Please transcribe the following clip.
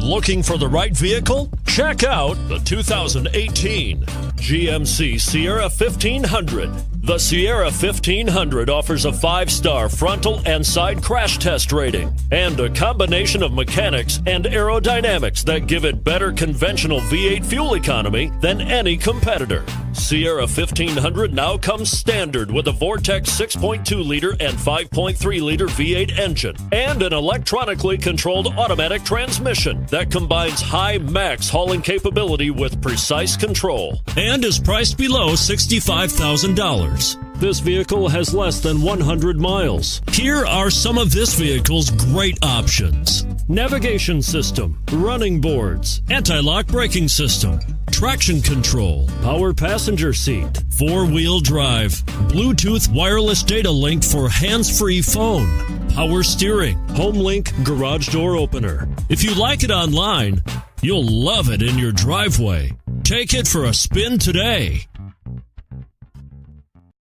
Looking for the right vehicle? Check out the 2018 GMC Sierra 1500. The Sierra 1500 offers a 5-star frontal and side crash test rating and a combination of mechanics and aerodynamics that give it better conventional V8 fuel economy than any competitor. Sierra 1500 now comes standard with a Vortex 6.2-liter and 5.3-liter V8 engine and an electronically controlled automatic transmission that combines high max hauling capability with precise control and is priced below $65,000. This vehicle has less than 100 miles. Here are some of this vehicle's great options: navigation system, running boards, anti-lock braking system, traction control, power passenger seat, 4-wheel drive, Bluetooth wireless data link for hands-free phone, power steering, HomeLink garage door opener. If you like it online, you'll love it in your driveway. Take it for a spin today.